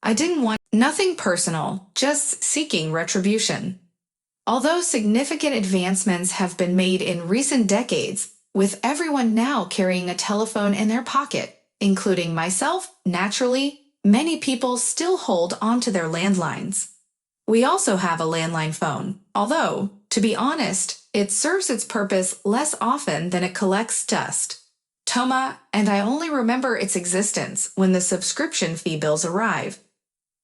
I didn't want nothing personal, just seeking retribution. Although significant advancements have been made in recent decades, with everyone now carrying a telephone in their pocket, including myself, naturally, many people still hold onto their landlines. We also have a landline phone, although, to be honest, it serves its purpose less often than it collects dust. Toma, and I only remember its existence when the subscription fee bills arrive.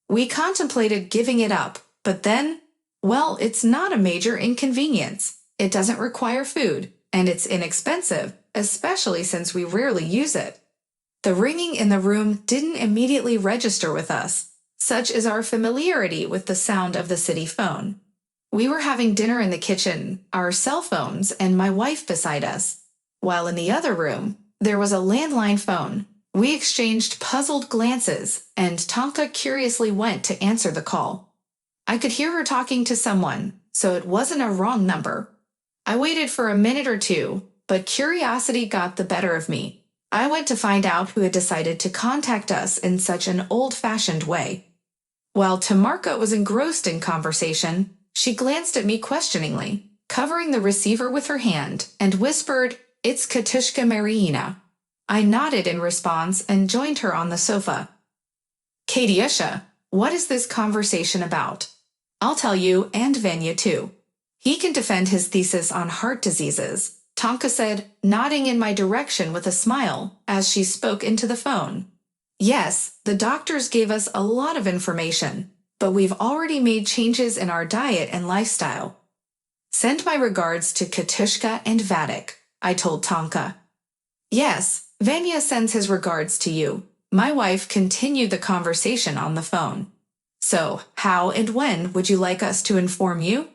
We contemplated giving it up, but then, well, it's not a major inconvenience. It doesn't require food, and it's inexpensive, especially since we rarely use it. The ringing in the room didn't immediately register with us, such is our familiarity with the sound of the city phone. We were having dinner in the kitchen, our cell phones and my wife beside us, while in the other room, there was a landline phone. We exchanged puzzled glances, and Tonka curiously went to answer the call. I could hear her talking to someone, so it wasn't a wrong number. I waited for a minute or two, but curiosity got the better of me. I went to find out who had decided to contact us in such an old-fashioned way. While Tamarka was engrossed in conversation, she glanced at me questioningly, covering the receiver with her hand, and whispered, "It's Katushka Mariina." I nodded in response and joined her on the sofa. "Katiusha, what is this conversation about?" "I'll tell you, and Vanya too. He can defend his thesis on heart diseases," Tonka said, nodding in my direction with a smile as she spoke into the phone. "Yes, the doctors gave us a lot of information, but we've already made changes in our diet and lifestyle. Send my regards to Katushka and Vadik," I told Tonka. "Yes, Vanya sends his regards to you." My wife continued the conversation on the phone. "So, how and when would you like us to inform you?"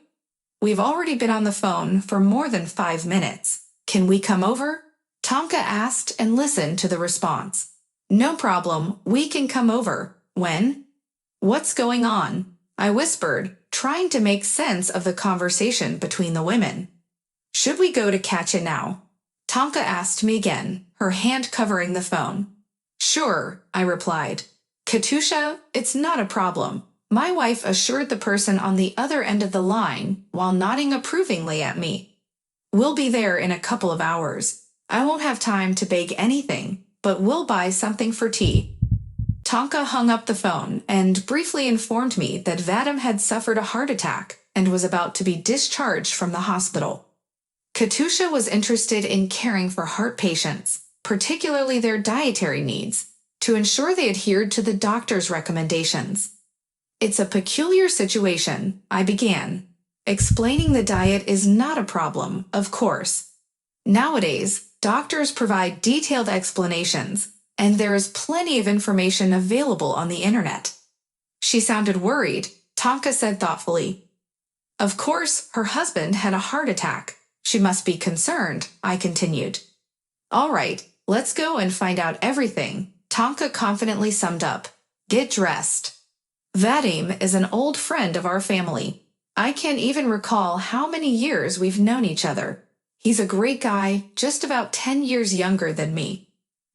"We've already been on the phone for more than 5 minutes. Can we come over?" Tonka asked and listened to the response. "No problem, we can come over. When?" "What's going on?" I whispered, trying to make sense of the conversation between the women. "Should we go to Katya now?" Tonka asked me again, her hand covering the phone. "Sure," I replied. "Katusha, it's not a problem," my wife assured the person on the other end of the line while nodding approvingly at me. "We'll be there in a couple of hours. I won't have time to bake anything, but we'll buy something for tea." Tonka hung up the phone and briefly informed me that Vadim had suffered a heart attack and was about to be discharged from the hospital. Katusha was interested in caring for heart patients, particularly their dietary needs, to ensure they adhered to the doctor's recommendations. "It's a peculiar situation," I began. "Explaining the diet is not a problem, of course. Nowadays, doctors provide detailed explanations, and there is plenty of information available on the internet." She sounded worried, Tonka said thoughtfully. "Of course, her husband had a heart attack. She must be concerned," I continued. "All right, let's go and find out everything," Tonka confidently summed up. "Get dressed." Vadim is an old friend of our family. I can't even recall how many years we've known each other. He's a great guy, just about 10 years younger than me.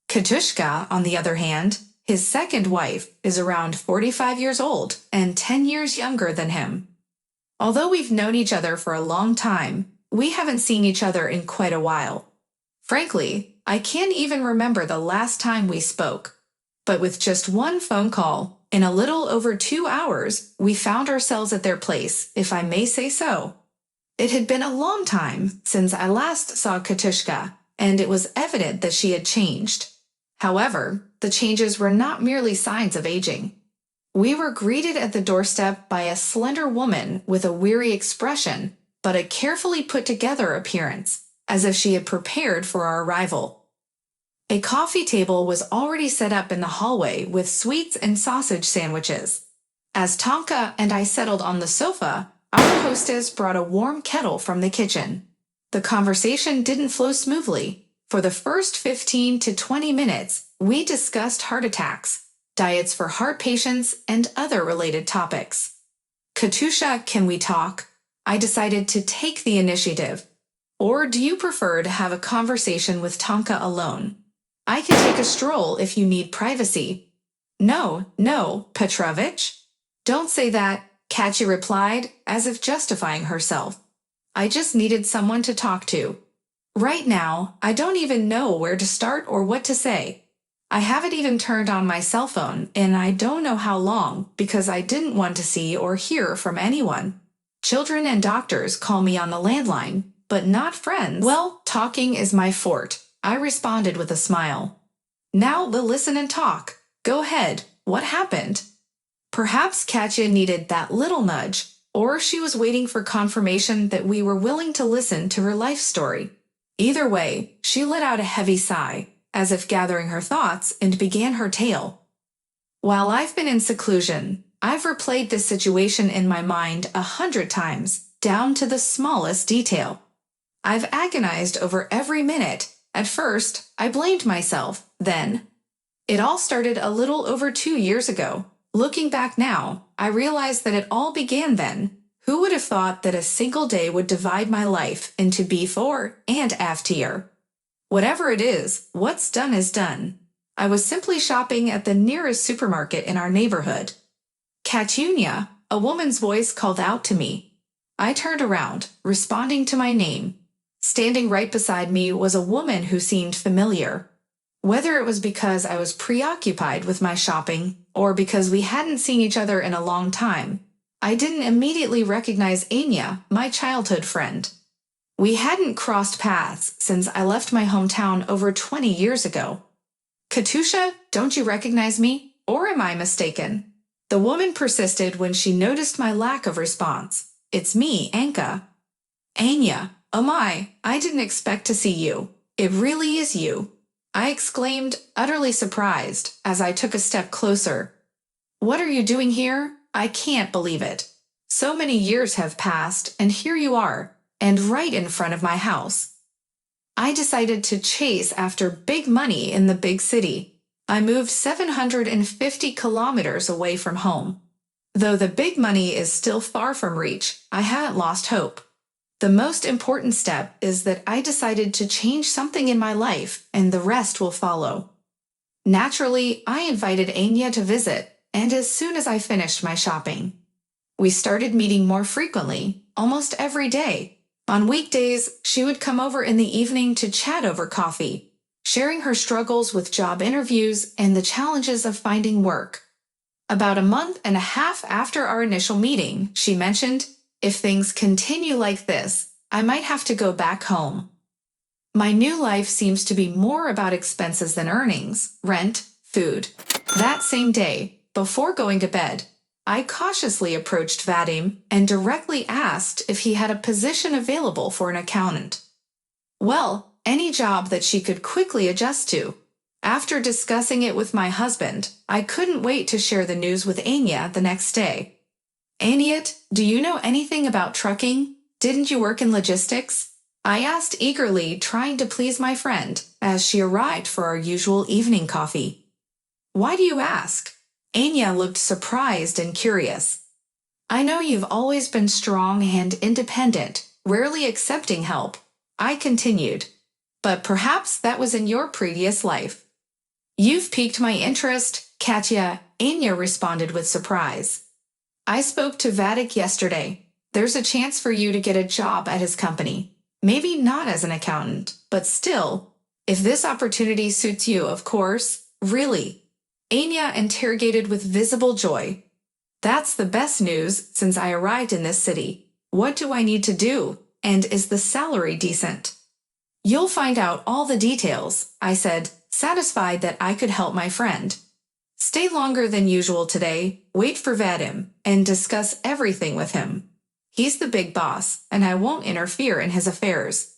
Katushka, on the other hand, his second wife, is around 45 years old and 10 years younger than him. Although we've known each other for a long time, we haven't seen each other in quite a while. Frankly, I can't even remember the last time we spoke. But with just one phone call, in a little over 2 hours, we found ourselves at their place, if I may say so. It had been a long time since I last saw Katushka, and it was evident that she had changed. However, the changes were not merely signs of aging. We were greeted at the doorstep by a slender woman with a weary expression, but a carefully put-together appearance, as if she had prepared for our arrival. A coffee table was already set up in the hallway with sweets and sausage sandwiches. As Tonka and I settled on the sofa, our hostess brought a warm kettle from the kitchen. The conversation didn't flow smoothly. For the first 15 to 20 minutes, we discussed heart attacks, diets for heart patients, and other related topics. "Katusha, can we talk?" I decided to take the initiative. "Or do you prefer to have a conversation with Tonka alone? I can take a stroll if you need privacy." No, Petrovich. Don't say that, Katya replied, as if justifying herself. I just needed someone to talk to. Right now, I don't even know where to start or what to say. I haven't even turned on my cell phone, and I don't know how long because I didn't want to see or hear from anyone. Children and doctors call me on the landline, but not friends. Well, talking is my forte, I responded with a smile. Now we'll listen and talk. Go ahead, what happened? Perhaps Katya needed that little nudge, or she was waiting for confirmation that we were willing to listen to her life story. Either way, she let out a heavy sigh, as if gathering her thoughts, and began her tale. While I've been in seclusion, I've replayed this situation in my mind 100 times, down to the smallest detail. I've agonized over every minute. At first, I blamed myself, then. It all started a little over 2 years ago. Looking back now, I realize that it all began then. Who would have thought that a single day would divide my life into before and after? Whatever it is, what's done is done. I was simply shopping at the nearest supermarket in our neighborhood. Katyunia, a woman's voice called out to me. I turned around, responding to my name. Standing right beside me was a woman who seemed familiar. Whether it was because I was preoccupied with my shopping or because we hadn't seen each other in a long time, I didn't immediately recognize Anya, my childhood friend. We hadn't crossed paths since I left my hometown over 20 years ago. Katusha, don't you recognize me? Or am I mistaken? The woman persisted when she noticed my lack of response. It's me, Anka. Anya, oh my, I didn't expect to see you. It really is you. I exclaimed, utterly surprised, as I took a step closer. What are you doing here? I can't believe it. So many years have passed, and here you are, and right in front of my house. I decided to chase after big money in the big city. I moved 750 kilometers away from home. Though the big money is still far from reach, I haven't lost hope. The most important step is that I decided to change something in my life, and the rest will follow. Naturally, I invited Anya to visit, and as soon as I finished my shopping, we started meeting more frequently, almost every day. On weekdays, she would come over in the evening to chat over coffee, sharing her struggles with job interviews and the challenges of finding work. About a month and a half after our initial meeting, she mentioned, if things continue like this, I might have to go back home. My new life seems to be more about expenses than earnings, rent, food. That same day, before going to bed, I cautiously approached Vadim and directly asked if he had a position available for an accountant. Well, any job that she could quickly adjust to. After discussing it with my husband, I couldn't wait to share the news with Anya the next day. Anyat, do you know anything about trucking? Didn't you work in logistics? I asked eagerly, trying to please my friend, as she arrived for our usual evening coffee. Why do you ask? Anya looked surprised and curious. I know you've always been strong and independent, rarely accepting help. I continued. But perhaps that was in your previous life. You've piqued my interest, Katya, Anya responded with surprise. I spoke to Vadik yesterday. There's a chance for you to get a job at his company. Maybe not as an accountant, but still, if this opportunity suits you, of course, really. Anya interrogated with visible joy. That's the best news since I arrived in this city. What do I need to do? And is the salary decent? You'll find out all the details, I said, satisfied that I could help my friend. Stay longer than usual today, wait for Vadim, and discuss everything with him. He's the big boss, and I won't interfere in his affairs.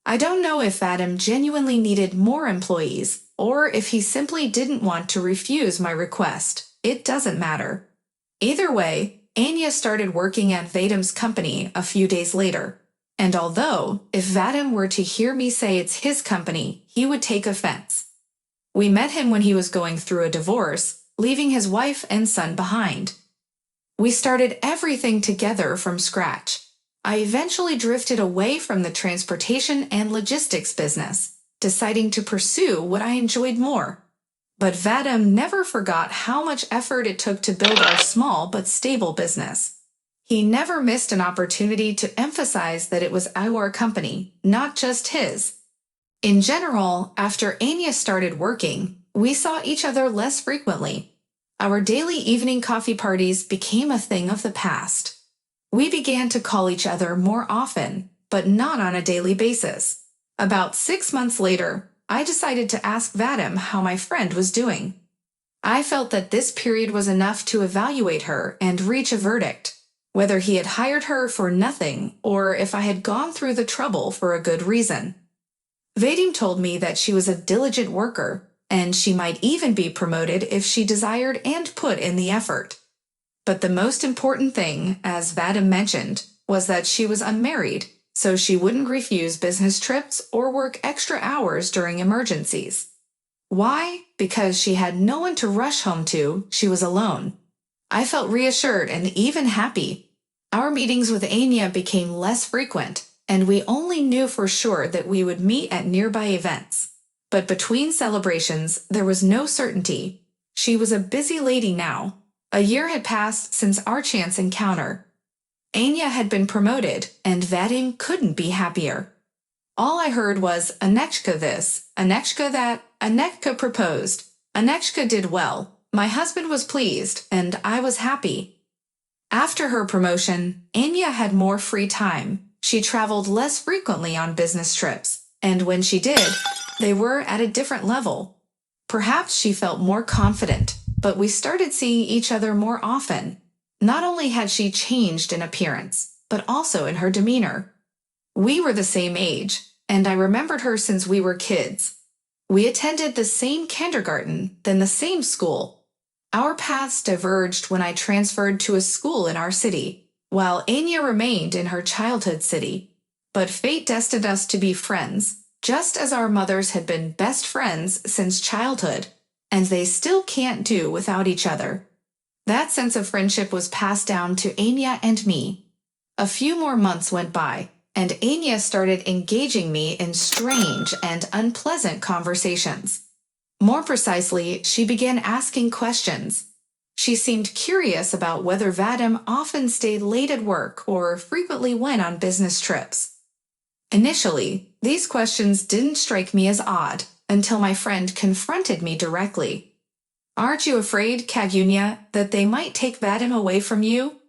I don't know if Vadim genuinely needed more employees, or if he simply didn't want to refuse my request. It doesn't matter. Either way, Anya started working at Vadim's company a few days later. And although, if Vadim were to hear me say it's his company, he would take offense. We met him when he was going through a divorce, leaving his wife and son behind. We started everything together from scratch. I eventually drifted away from the transportation and logistics business, deciding to pursue what I enjoyed more. But Vadim never forgot how much effort it took to build our small but stable business. He never missed an opportunity to emphasize that it was our company, not just his. In general, after Anya started working, we saw each other less frequently. Our daily evening coffee parties became a thing of the past. We began to call each other more often, but not on a daily basis. About 6 months later, I decided to ask Vadim how my friend was doing. I felt that this period was enough to evaluate her and reach a verdict, whether he had hired her for nothing or if I had gone through the trouble for a good reason. Vadim told me that she was a diligent worker, and she might even be promoted if she desired and put in the effort. But the most important thing, as Vadim mentioned, was that she was unmarried, so she wouldn't refuse business trips or work extra hours during emergencies. Why? Because she had no one to rush home to, she was alone. I felt reassured and even happy. Our meetings with Anya became less frequent, and we only knew for sure that we would meet at nearby events. But between celebrations, there was no certainty. She was a busy lady now. A year had passed since our chance encounter. Anya had been promoted, and Vadim couldn't be happier. All I heard was Anechka this, Anechka that, Anechka proposed, Anechka did well, my husband was pleased, and I was happy. After her promotion, Anya had more free time. She traveled less frequently on business trips, and when she did, they were at a different level. Perhaps she felt more confident, but we started seeing each other more often. Not only had she changed in appearance, but also in her demeanor. We were the same age, and I remembered her since we were kids. We attended the same kindergarten, then the same school. Our paths diverged when I transferred to a school in our city, while Anya remained in her childhood city. But fate destined us to be friends, just as our mothers had been best friends since childhood, and they still can't do without each other. That sense of friendship was passed down to Anya and me. A few more months went by, and Anya started engaging me in strange and unpleasant conversations. More precisely, she began asking questions. She seemed curious about whether Vadim often stayed late at work or frequently went on business trips. Initially, these questions didn't strike me as odd until my friend confronted me directly. Aren't you afraid, Kagunya, that they might take Vadim away from you?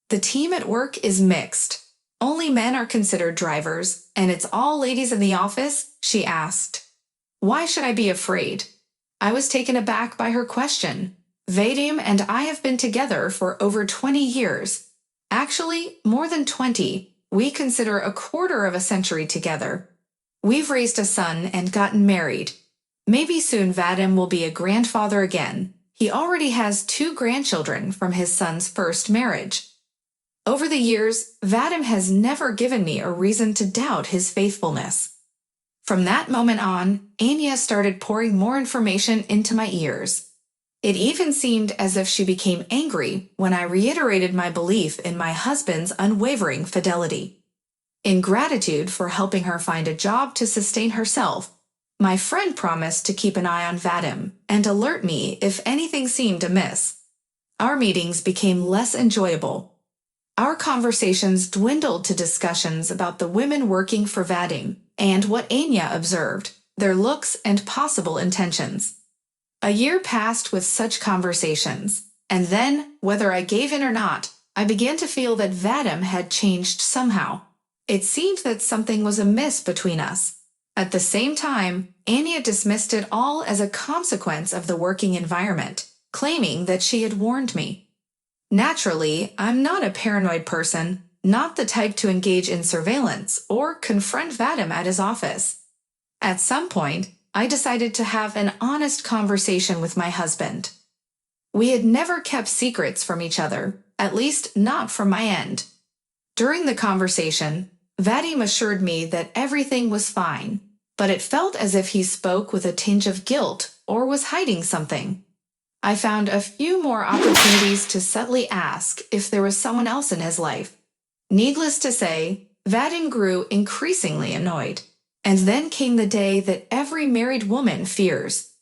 The team at work is mixed. Only men are considered drivers, and it's all ladies in the office, she asked. Why should I be afraid? I was taken aback by her question. Vadim and I have been together for over 20 years. Actually, more than 20. We consider a quarter of a century together. We've raised a son and gotten married. Maybe soon Vadim will be a grandfather again. He already has 2 grandchildren from his son's first marriage. Over the years, Vadim has never given me a reason to doubt his faithfulness. From that moment on, Anya started pouring more information into my ears. It even seemed as if she became angry when I reiterated my belief in my husband's unwavering fidelity. In gratitude for helping her find a job to sustain herself, my friend promised to keep an eye on Vadim and alert me if anything seemed amiss. Our meetings became less enjoyable. Our conversations dwindled to discussions about the women working for Vadim and what Anya observed, their looks and possible intentions. A year passed with such conversations, and then, whether I gave in or not, I began to feel that Vadim had changed somehow. It seemed that something was amiss between us. At the same time, Anya dismissed it all as a consequence of the working environment, claiming that she had warned me. Naturally, I'm not a paranoid person, not the type to engage in surveillance or confront Vadim at his office. At some point, I decided to have an honest conversation with my husband. We had never kept secrets from each other, at least not from my end. During the conversation, Vadim assured me that everything was fine, but it felt as if he spoke with a tinge of guilt or was hiding something. I found a few more opportunities to subtly ask if there was someone else in his life. Needless to say, Vadim grew increasingly annoyed. And then came the day that every married woman fears.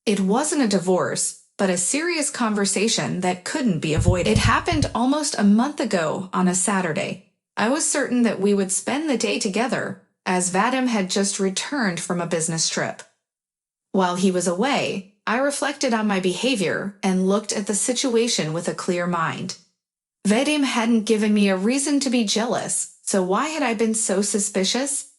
It wasn't a divorce, but a serious conversation that couldn't be avoided. It happened almost a month ago on a Saturday. I was certain that we would spend the day together, as Vadim had just returned from a business trip. While he was away, I reflected on my behavior and looked at the situation with a clear mind. Vadim hadn't given me a reason to be jealous, so why had I been so suspicious?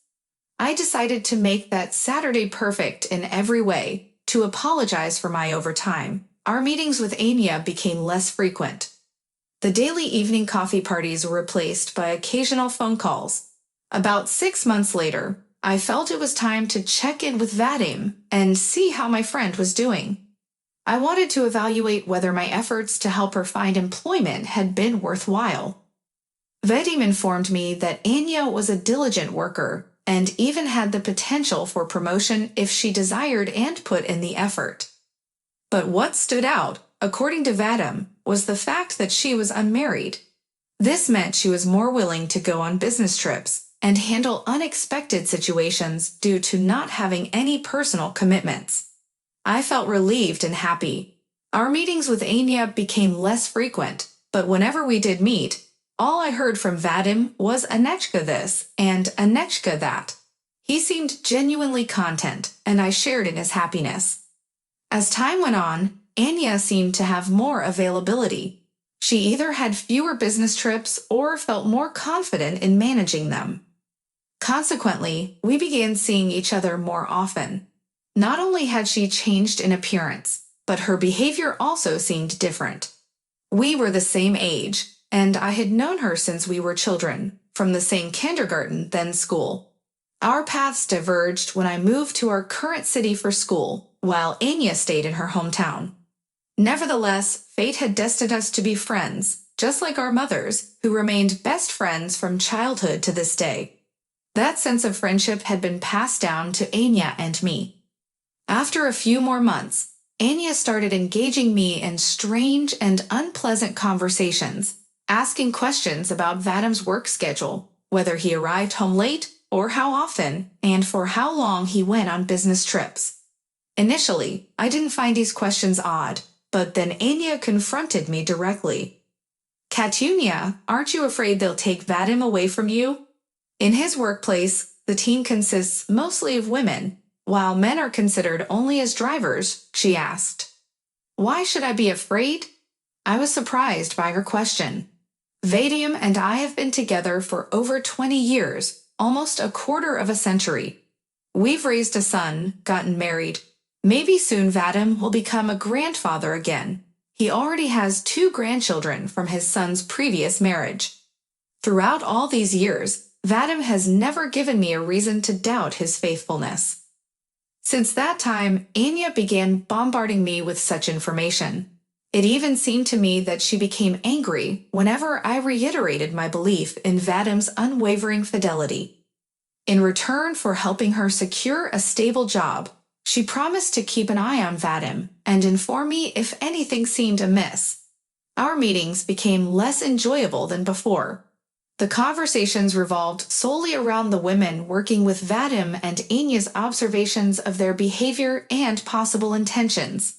I decided to make that Saturday perfect in every way, to apologize for my overtime. Our meetings with Anya became less frequent. The daily evening coffee parties were replaced by occasional phone calls. About 6 months later, I felt it was time to check in with Vadim and see how my friend was doing. I wanted to evaluate whether my efforts to help her find employment had been worthwhile. Vadim informed me that Anya was a diligent worker and even had the potential for promotion if she desired and put in the effort. But what stood out, according to Vadim, was the fact that she was unmarried. This meant she was more willing to go on business trips and handle unexpected situations due to not having any personal commitments. I felt relieved and happy. Our meetings with Anya became less frequent, but whenever we did meet, all I heard from Vadim was Anechka this and Anechka that. He seemed genuinely content, and I shared in his happiness. As time went on, Anya seemed to have more availability. She either had fewer business trips or felt more confident in managing them. Consequently, we began seeing each other more often. Not only had she changed in appearance, but her behavior also seemed different. We were the same age, and I had known her since we were children, from the same kindergarten, then school. Our paths diverged when I moved to our current city for school, while Anya stayed in her hometown. Nevertheless, fate had destined us to be friends, just like our mothers, who remained best friends from childhood to this day. That sense of friendship had been passed down to Anya and me. After a few more months, Anya started engaging me in strange and unpleasant conversations, asking questions about Vadim's work schedule, whether he arrived home late or how often, and for how long he went on business trips. Initially, I didn't find these questions odd, but then Anya confronted me directly. "Katunya, aren't you afraid they'll take Vadim away from you? In his workplace, the team consists mostly of women, while men are considered only as drivers," she asked. Why should I be afraid? I was surprised by her question. Vadim and I have been together for over 20 years, almost a quarter of a century. We've raised a son, gotten married. Maybe soon Vadim will become a grandfather again. He already has 2 grandchildren from his son's previous marriage. Throughout all these years, Vadim has never given me a reason to doubt his faithfulness. Since that time, Anya began bombarding me with such information. It even seemed to me that she became angry whenever I reiterated my belief in Vadim's unwavering fidelity. In return for helping her secure a stable job, she promised to keep an eye on Vadim and inform me if anything seemed amiss. Our meetings became less enjoyable than before. The conversations revolved solely around the women working with Vadim and Anya's observations of their behavior and possible intentions.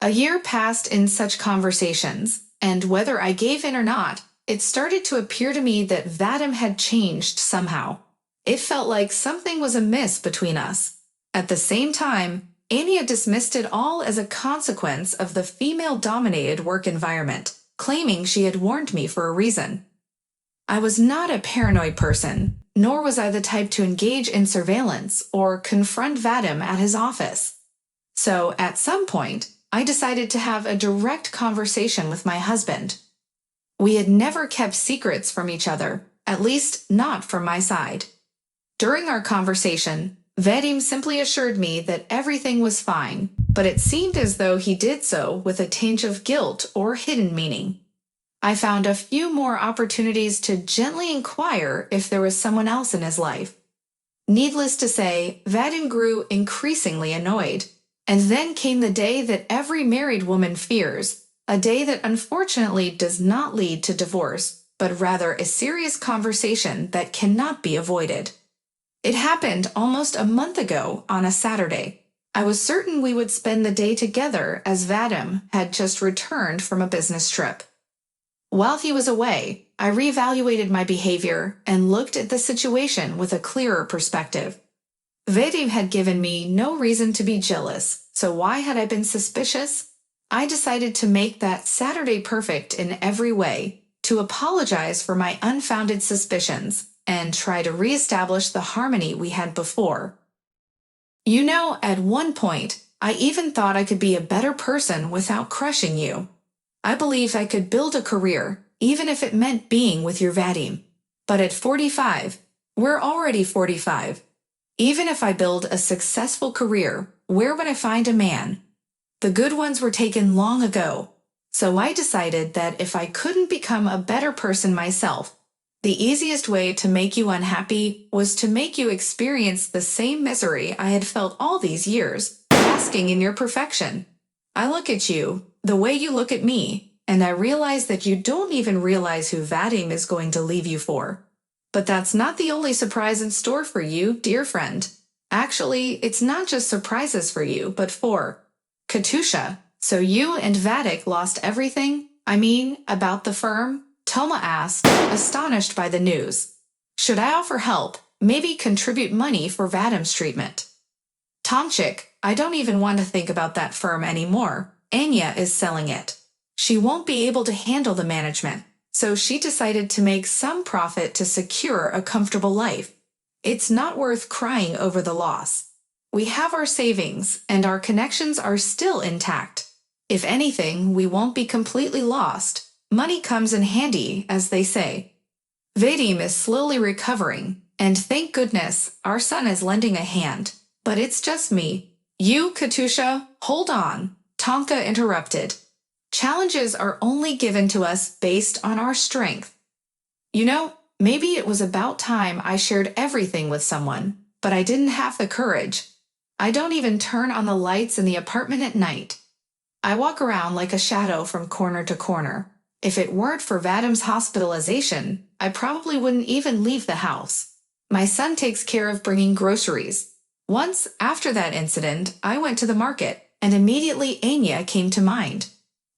A year passed in such conversations, and whether I gave in or not, it started to appear to me that Vadim had changed somehow. It felt like something was amiss between us. At the same time, Anya dismissed it all as a consequence of the female-dominated work environment, claiming she had warned me for a reason. I was not a paranoid person, nor was I the type to engage in surveillance or confront Vadim at his office. So, at some point, I decided to have a direct conversation with my husband. We had never kept secrets from each other, at least not from my side. During our conversation, Vadim simply assured me that everything was fine, but it seemed as though he did so with a tinge of guilt or hidden meaning. I found a few more opportunities to gently inquire if there was someone else in his life. Needless to say, Vadim grew increasingly annoyed. And then came the day that every married woman fears, a day that unfortunately does not lead to divorce, but rather a serious conversation that cannot be avoided. It happened almost a month ago on a Saturday. I was certain we would spend the day together as Vadim had just returned from a business trip. While he was away, I reevaluated my behavior and looked at the situation with a clearer perspective. Vadim had given me no reason to be jealous, so why had I been suspicious? I decided to make that Saturday perfect in every way, to apologize for my unfounded suspicions, and try to reestablish the harmony we had before. You know, at one point, I even thought I could be a better person without crushing you. I believed I could build a career, even if it meant being with your Vadim. But at 45, we're already 45. Even if I build a successful career, where would I find a man? The good ones were taken long ago. So I decided that if I couldn't become a better person myself, the easiest way to make you unhappy was to make you experience the same misery I had felt all these years, basking in your perfection. I look at you, the way you look at me, and I realize that you don't even realize who Vadim is going to leave you for. But that's not the only surprise in store for you, dear friend. Actually, it's not just surprises for you, but for Katusha. So you and Vadik lost everything? I mean, about the firm? Toma asked, astonished by the news. Should I offer help, maybe contribute money for Vadim's treatment? Tomchik, I don't even want to think about that firm anymore. Anya is selling it. She won't be able to handle the management, so she decided to make some profit to secure a comfortable life. It's not worth crying over the loss. We have our savings, and our connections are still intact. If anything, we won't be completely lost. Money comes in handy, as they say. Vadim is slowly recovering, and thank goodness, our son is lending a hand. But it's just me. You, Katusha, hold on, Tonka interrupted. Challenges are only given to us based on our strength. You know, maybe it was about time I shared everything with someone, but I didn't have the courage. I don't even turn on the lights in the apartment at night. I walk around like a shadow from corner to corner. If it weren't for Vadim's hospitalization, I probably wouldn't even leave the house. My son takes care of bringing groceries. Once, after that incident, I went to the market, and immediately Anya came to mind.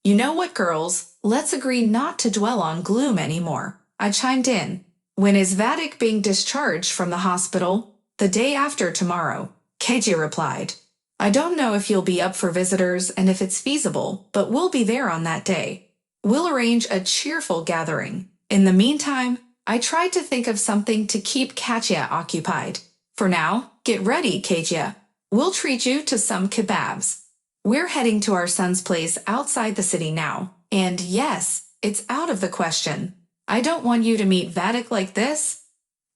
You know what, girls? Let's agree not to dwell on gloom anymore. I chimed in. When is Vadik being discharged from the hospital? The day after tomorrow, KJ replied. I don't know if you'll be up for visitors and if it's feasible, but we'll be there on that day. We'll arrange a cheerful gathering. In the meantime, I tried to think of something to keep Katya occupied. For now, get ready, Katya. We'll treat you to some kebabs. We're heading to our son's place outside the city now. And yes, it's out of the question. I don't want you to meet Vadik like this.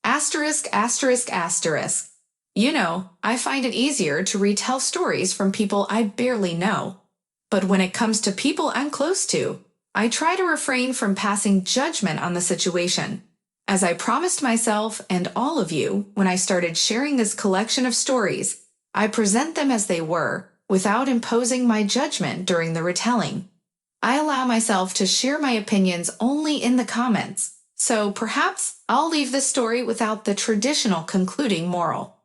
Asterisk, asterisk, asterisk. You know, I find it easier to retell stories from people I barely know. But when it comes to people I'm close to, I try to refrain from passing judgment on the situation. As I promised myself and all of you when I started sharing this collection of stories, I present them as they were, without imposing my judgment during the retelling. I allow myself to share my opinions only in the comments, so perhaps I'll leave this story without the traditional concluding moral.